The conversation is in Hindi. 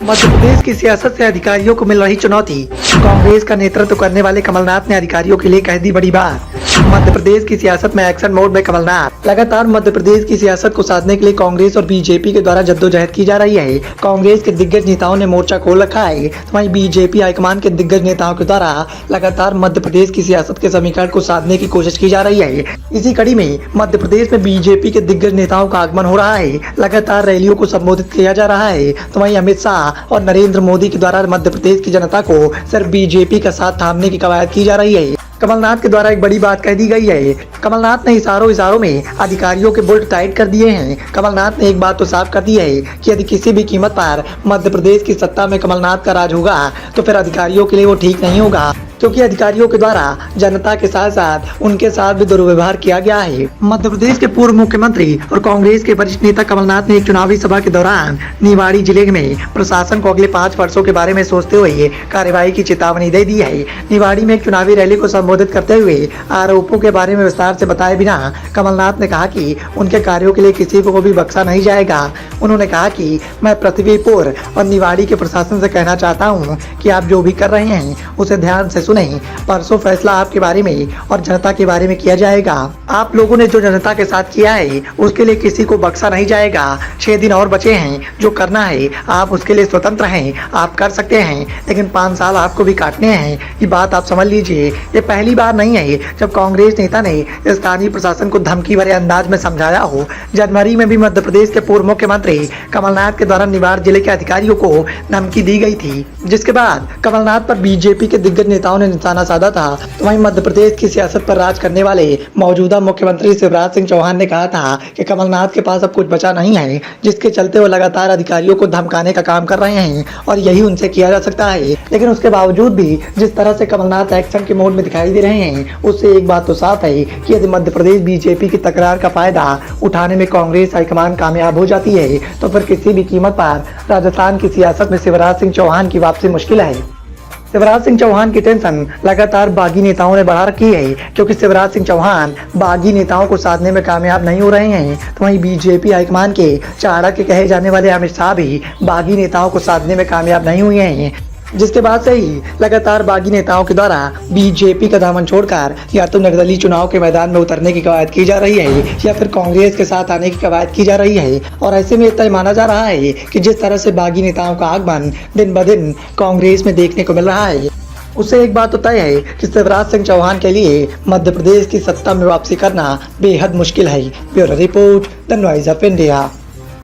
मध्य प्रदेश की सियासत से अधिकारियों को मिल रही चुनौती। कांग्रेस का नेतृत्व करने वाले कमलनाथ ने अधिकारियों के लिए कह दी बड़ी बात। मध्य प्रदेश की सियासत में एक्शन मोड में कमलनाथ। लगातार मध्य प्रदेश की सियासत को साधने के लिए कांग्रेस और बीजेपी के द्वारा जद्दोजहद की जा रही है। कांग्रेस के दिग्गज नेताओं ने मोर्चा खोल रखा है, तो वहीं बीजेपी हाईकमान के दिग्गज नेताओं के द्वारा लगातार मध्य प्रदेश की सियासत के समीकरण को साधने की कोशिश की जा रही है। इसी कड़ी में मध्य प्रदेश में बीजेपी के दिग्गज नेताओं का आगमन हो रहा है। लगातार रैलियों को संबोधित किया जा रहा है, तो वहीं अमित शाह और नरेंद्र मोदी के द्वारा मध्य प्रदेश की जनता को सिर्फ बीजेपी का साथ थामने की कवायद की जा रही है। कमलनाथ के द्वारा एक बड़ी बात कह दी गई है। कमलनाथ ने इशारों में अधिकारियों के बोल्ट टाइट कर दिए हैं। कमलनाथ ने एक बात तो साफ कर दी है कि यदि किसी भी कीमत पर मध्य प्रदेश की सत्ता में कमलनाथ का राज होगा तो फिर अधिकारियों के लिए वो ठीक नहीं होगा, क्योंकि अधिकारियों के द्वारा जनता के साथ साथ उनके साथ भी दुर्व्यवहार किया गया है। मध्य प्रदेश के पूर्व मुख्यमंत्री और कांग्रेस के वरिष्ठ नेता कमलनाथ ने एक चुनावी सभा के दौरान निवाड़ी जिले में प्रशासन को अगले 5 वर्षों के बारे में सोचते हुए कार्रवाई की चेतावनी दे दी है। निवाड़ी में एक चुनावी रैली को संबोधित करते हुए आरोपों के बारे में विस्तार से बताए बिना कमलनाथ ने कहा कि उनके कार्यों के लिए किसी को भी बख्शा नहीं जाएगा। उन्होंने कहा कि मैं पृथ्वीपुर और निवाड़ी के प्रशासन से कहना चाहता हूँ कि आप जो भी कर रहे हैं उसे ध्यान से नहीं, परसों फैसला आपके बारे में और जनता के बारे में किया जाएगा। आप लोगों ने जो जनता के साथ किया है उसके लिए किसी को बख्शा नहीं जाएगा। 6 दिन और बचे हैं, जो करना है आप उसके लिए स्वतंत्र हैं, आप कर सकते हैं, लेकिन 5 साल आपको भी काटने हैं। ये बात आप समझ लीजिए। ये पहली बार नहीं है जब कांग्रेस नेता ने स्थानीय प्रशासन को धमकी भरे अंदाज में समझाया हो। जनवरी में भी मध्य प्रदेश के पूर्व मुख्यमंत्री कमलनाथ के द्वारा निवाड़ जिले के अधिकारियों को धमकी दी गई थी, जिसके बाद कमलनाथ पर बीजेपी के दिग्गज नेताओं ने निशाना साधा था। तो वहीं मध्य प्रदेश की सियासत पर राज करने वाले मौजूदा मुख्यमंत्री शिवराज सिंह चौहान ने कहा था कि कमलनाथ के पास अब कुछ बचा नहीं है, जिसके चलते वो लगातार अधिकारियों को धमकाने का काम कर रहे हैं और यही उनसे किया जा सकता है। लेकिन उसके बावजूद भी जिस तरह से कमलनाथ एक्शन के मोड में दिखाई दे रहे हैं, उससे एक बात तो साफ है कि यदि मध्य प्रदेश बीजेपी की तकरार का फायदा उठाने में कांग्रेस हाईकमान कामयाब हो जाती है तो फिर किसी भी कीमत पर राजस्थान की सियासत में शिवराज सिंह चौहान की वापसी मुश्किल है। शिवराज सिंह चौहान की टेंशन लगातार बागी नेताओं ने बढ़ा रखी है, क्योंकि शिवराज सिंह चौहान बागी नेताओं को साधने में कामयाब नहीं हो रहे हैं। तो वहीं बीजेपी हाईकमान के चाणक्य कहे जाने वाले अमित शाह भी बागी नेताओं को साधने में कामयाब नहीं हुए हैं, जिसके बाद से ही लगातार बागी नेताओं के द्वारा बीजेपी का दामन छोड़कर या तो निर्दलीय चुनाव के मैदान में उतरने की कवायद की जा रही है या फिर कांग्रेस के साथ आने की कवायद की जा रही है। और ऐसे में तय माना जा रहा है कि जिस तरह से बागी नेताओं का आगमन दिन ब दिन कांग्रेस में देखने को मिल रहा है, उससे एक बात तो तय है कि शिवराज सिंह चौहान के लिए मध्य प्रदेश की सत्ता में वापसी करना बेहद मुश्किल है। Bureau report, the noise of India.